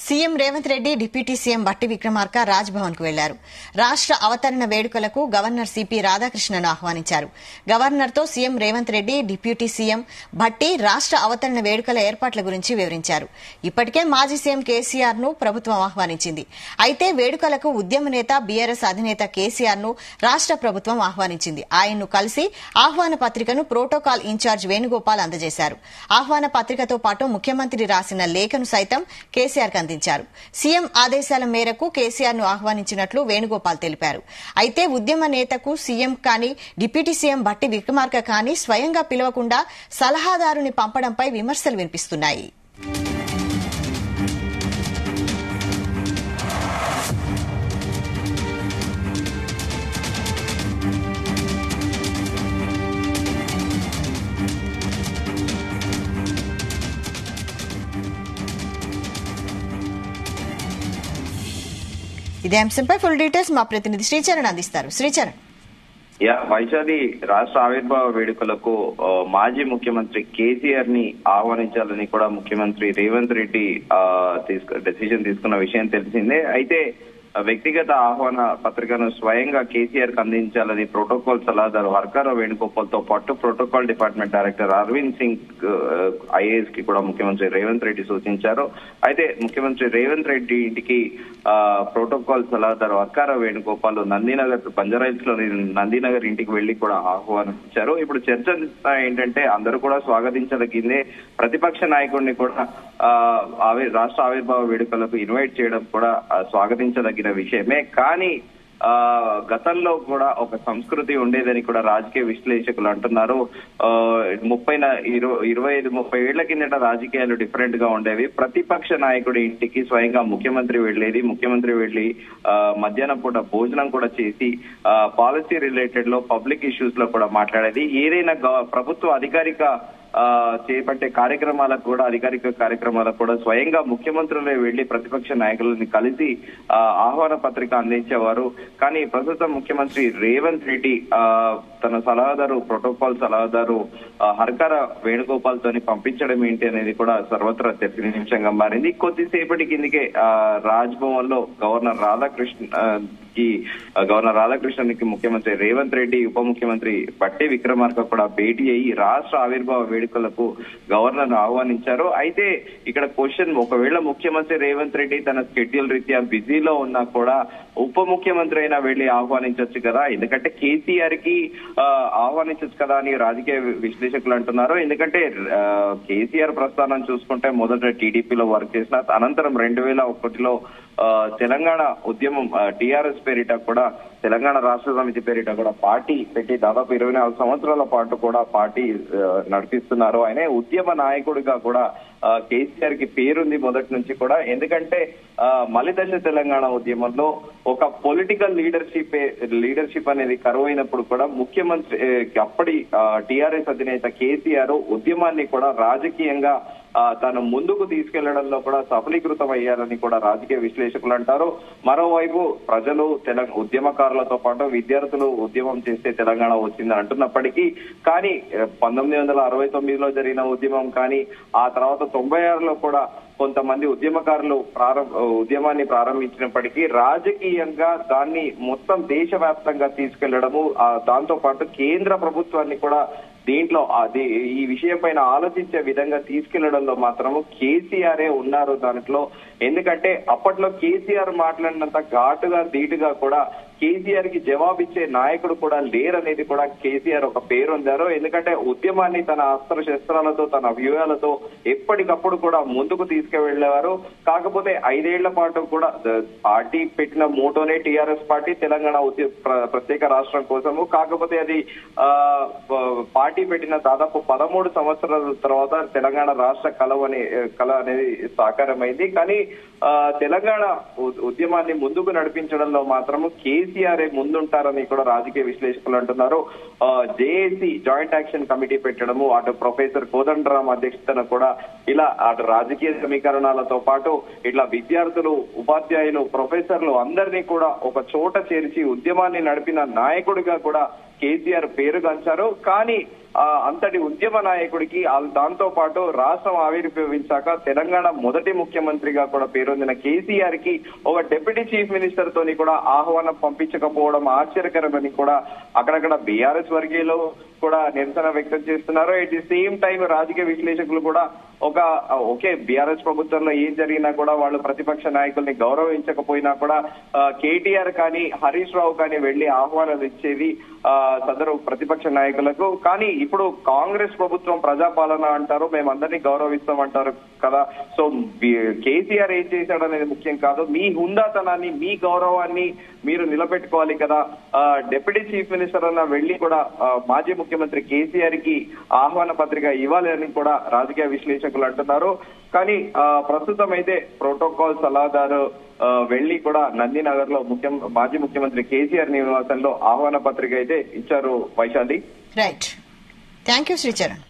CM Revanth Reddy deputy CM బట్టి విక్రమార్క రాజ్ భవన్ కు వెళ్లారు. రాష్ట అవతరణ వేడుకలకు గవర్నర్ సిపి రాధాకృష్ణను ఆహ్వానించారు. గవర్నర్ తో CM Revanth Reddy, deputy CM Bhatti రాష్ట అవతరణ వేడుకల ఏర్పాట్ల గురించి వివరించారు. ఇప్పటికే మాజీ సీఎం కేసీఆర్ ను ప్రభుత్వం ఆహ్వానించింది. అయితే వేడుకలకు ఉద్యమ నేత బీఆర్ఎస్ అధినేత కేసీఆర్ ను రాష్ట ప్రభుత్వం ఆహ్వానించింది. ఆయన్ను కలిసి ఆహ్వాన పత్రికను ప్రోటోకాల్ ఇన్ఛార్జ్ వేణుగోపాల్ అందజేశారు. ఆహ్వాన పత్రికతో పాటు ముఖ్యమంత్రి రాసిన లేఖను సైతం కేసీఆర్ అందించారు. సీఎం ఆదేశాల మేరకు కేసీఆర్ ను ఆహ్వానించినట్లు వేణుగోపాల్ తెలిపారు. అయితే ఉద్యమ నేతకు సీఎం కానీ డిప్యూటీ సీఎం బట్టి విక్రమార్క కానీ స్వయంగా పిలవకుండా సలహాదారుని పంపడంపై విమర్శలు వినిపిస్తున్నాయి. ఇదే అంశంపై ఫుల్ డీటెయిల్స్ మా ప్రతినిధి శ్రీచరణ్ అందిస్తారు. శ్రీచరణ్. వైశాలి రాష్ట్ర ఆవిర్భావ వేడుకలకు మాజీ ముఖ్యమంత్రి కేసీఆర్ ని ఆహ్వానించాలని కూడా ముఖ్యమంత్రి రేవంత్ రెడ్డి డెసిషన్ తీసుకున్న విషయం తెలిసిందే. అయితే వ్యక్తిగత ఆహ్వాన పత్రికను స్వయంగా కేసీఆర్ కు అందించాలని ప్రోటోకాల్ సలహాదారు హర్కారావు వేణుగోపాల్ తో పాటు protocol department director Arvind Singh IAS కి కూడా ముఖ్యమంత్రి రేవంత్ రెడ్డి సూచించారు. అయితే ముఖ్యమంత్రి రేవంత్ రెడ్డి ఇంటికి ప్రోటోకాల్ సలహాదారు హర్కారావు వేణుగోపాల్ నందినగర్ బంజారాహిల్స్ లోని నందినగర్ ఇంటికి వెళ్లి కూడా ఆహ్వానించారు. ఇప్పుడు చర్చ ఏంటంటే అందరూ కూడా స్వాగతించదగిందే. ప్రతిపక్ష నాయకుడిని కూడా రాష్ట్ర ఆవిర్భావ వేడుకలకు ఇన్వైట్ చేయడం కూడా స్వాగతించదగిన విషయమే. కానీ గతంలో కూడా ఒక సంస్కృతి ఉండేదని కూడా రాజకీయ విశ్లేషకులు అంటున్నారు. 25-30 ఏళ్ల కిందట రాజకీయాలు డిఫరెంట్ గా ఉండేవి. ప్రతిపక్ష నాయకుడి ఇంటికి స్వయంగా ముఖ్యమంత్రి వెళ్లేది. ముఖ్యమంత్రి వెళ్లి మధ్యాహ్నం పూట భోజనం కూడా చేసి పాలసీ రిలేటెడ్ లో పబ్లిక్ ఇష్యూస్ లో కూడా మాట్లాడేది. ఏదైనా ప్రభుత్వ చేపట్టే అధికారిక కార్యక్రమాలకు కూడా స్వయంగా ముఖ్యమంత్రులే వెళ్లి ప్రతిపక్ష నాయకులని కలిసి ఆహ్వాన పత్రిక అందించేవారు. కానీ ప్రస్తుతం ముఖ్యమంత్రి రేవంత్ రెడ్డి తన ప్రోటోకాల్ సలహాదారు హర్కార వేణుగోపాల్ తోని పంపించడం ఏంటి అనేది కూడా సర్వత్రా చర్చనీయాంశంగా మారింది. కొద్దిసేపటి కిందకే రాజ్ భవన్ లో గవర్నర్ రాధాకృష్ణన్కి ముఖ్యమంత్రి రేవంత్ రెడ్డి, ఉప ముఖ్యమంత్రి బట్టి విక్రమార్క కూడా భేటీ అయ్యి రాష్ట్ర ఆవిర్భావ వేడుకలకు గవర్నర్ ఆహ్వానించారు. అయితే ఇక్కడ క్వశ్చన్, ఒకవేళ ముఖ్యమంత్రి రేవంత్ రెడ్డి తన షెడ్యూల్ రీత్యా బిజీలో ఉన్నా కూడా ఉప ముఖ్యమంత్రి అయినా వెళ్లి ఆహ్వానించవచ్చు కదా, ఎందుకంటే కేసీఆర్ కి ఆహ్వానించవచ్చు కదా అని రాజకీయ విశ్లేషకులు అంటున్నారు. ఎందుకంటే కేసీఆర్ ప్రస్థానం చూసుకుంటే మొదట టీడీపీలో వర్క్ చేసిన అనంతరం 2001లో తెలంగాణ ఉద్యమం టీఆర్ఎస్ పేరిట కూడా తెలంగాణ రాష్ట్ర సమితి పేరిట కూడా పార్టీ పెట్టి దాదాపు 24 సంవత్సరాల పాటు కూడా పార్టీ నడిపిస్తున్నారు. ఆయన ఉద్యమ నాయకుడిగా కూడా కేసీఆర్ కి పేరుంది మొదటి నుంచి కూడా. ఎందుకంటే మలిదశ తెలంగాణ ఉద్యమంలో ఒక పొలిటికల్ లీడర్షిప్ అనేది కరువైనప్పుడు కూడా ముఖ్యమంత్రి అప్పటి టీఆర్ఎస్ అధినేత కేసీఆర్ ఉద్యమాన్ని కూడా రాజకీయంగా తాను ముందుకు తీసుకెళ్లడంలో కూడా సఫలీకృతం అయ్యారని కూడా రాజకీయ విశ్లేషకులు అంటారు. మరోవైపు ప్రజలు ఉద్యమకారులతో పాటు విద్యార్థులు ఉద్యమం చేస్తే తెలంగాణ వచ్చిందని అంటున్నప్పటికీ కానీ 1969లో జరిగిన ఉద్యమం కానీ ఆ తర్వాత 96లో కూడా కొంతమంది ఉద్యమకారులు ఉద్యమాన్ని ప్రారంభించినప్పటికీ రాజకీయంగా దాన్ని మొత్తం దేశవ్యాప్తంగా తీసుకెళ్లడము, దాంతో పాటు కేంద్ర ప్రభుత్వాన్ని కూడా దీంట్లో ఈ విషయం పైన ఆలోచించే విధంగా తీసుకెళ్లడంలో మాత్రము కేసీఆరే ఉన్నారు దాంట్లో. ఎందుకంటే అప్పట్లో కేసీఆర్ మాట్లాడినంత ఘాటుగా ధీటుగా కూడా కేసీఆర్ కి జవాబిచ్చే నాయకుడు కూడా లేరనేది కూడా కేసీఆర్ ఒక పేరొందారు. ఎందుకంటే ఉద్యమాన్ని తన అస్త్ర శస్త్రాలతో తన వ్యూహాలతో ఎప్పటికప్పుడు కూడా ముందుకు తీసుకువెళ్లేవారు. కాకపోతే 5 ఏళ్ల పాటు కూడా పార్టీ పెట్టిన మోటోనే టీఆర్ఎస్ పార్టీ తెలంగాణ ప్రత్యేక రాష్ట్రం కోసము. కాకపోతే అది పార్టీ పెట్టిన దాదాపు 13 సంవత్సరాల తర్వాత తెలంగాణ రాష్ట్ర కళ అనేది సాకారమైంది. కానీ తెలంగాణ ఉద్యమాన్ని ముందుకు నడిపించడంలో మాత్రము కేసీఆర్ ముందుంటారని కూడా రాజకీయ విశ్లేషకులు అంటున్నారు. జేఏసీ జాయింట్ యాక్షన్ కమిటీ పెట్టడము, అటు ప్రొఫెసర్ కోదండరాం అధ్యక్షతన కూడా ఇలా అటు రాజకీయ సమీకరణాలతో పాటు ఇట్లా విద్యార్థులు, ఉపాధ్యాయులు, ప్రొఫెసర్లు అందరినీ కూడా ఒక చోట చేర్చి ఉద్యమాన్ని నడిపిన నాయకుడిగా కూడా కేసీఆర్ పేరుగాంచారు. కానీ అంతటి ఉద్యమ నాయకుడికి దాంతో పాటు రాష్ట్రం ఆవిర్భవించాక తెలంగాణ మొదటి ముఖ్యమంత్రిగా కూడా పేరొందిన కేసీఆర్ కి ఒక డిప్యూటీ చీఫ్ మినిస్టర్ తోని కూడా ఆహ్వానం పంపించకపోవడం ఆశ్చర్యకరమని కూడా అక్కడక్కడ బీఆర్ఎస్ వర్గీయులు కూడా నిరసన వ్యక్తం చేస్తున్నారు. ఎట్ ది సేమ్ టైం రాజకీయ విశ్లేషకులు కూడా ఓకే బీఆర్ఎస్ ప్రభుత్వంలో ఏం జరిగినా కూడా వాళ్ళు ప్రతిపక్ష నాయకుల్ని గౌరవించకపోయినా కూడా కేటీఆర్ కానీ హరీష్ రావు కానీ వెళ్లి ఆహ్వానాలు ఇచ్చేది సదరు ప్రతిపక్ష నాయకులకు. కానీ ఇప్పుడు కాంగ్రెస్ ప్రభుత్వం ప్రజాపాలన అంటారు, మేమందరినీ గౌరవిస్తామంటారు కదా. సో కేసీఆర్ ఏం చేశాడనేది ముఖ్యం కాదు, మీ హుందాతనాన్ని మీ గౌరవాన్ని మీరు నిలబెట్టుకోవాలి కదా. డిప్యూటీ చీఫ్ మినిస్టర్ అన్న వెళ్లి కూడా మాజీ ముఖ్యమంత్రి కేసీఆర్ కి ఆహ్వాన పత్రిక ఇవ్వాలి అని కూడా రాజకీయ విశ్లేషకులు అంటున్నారు. కానీ ప్రస్తుతం అయితే ప్రోటోకాల్ సలహాదారు వెళ్లి కూడా నందినగర్ లో మాజీ ముఖ్యమంత్రి కేసీఆర్ నివాసంలో ఆహ్వాన పత్రిక అయితే ఇచ్చారు. Vaishali. Right, thank you Sricharan.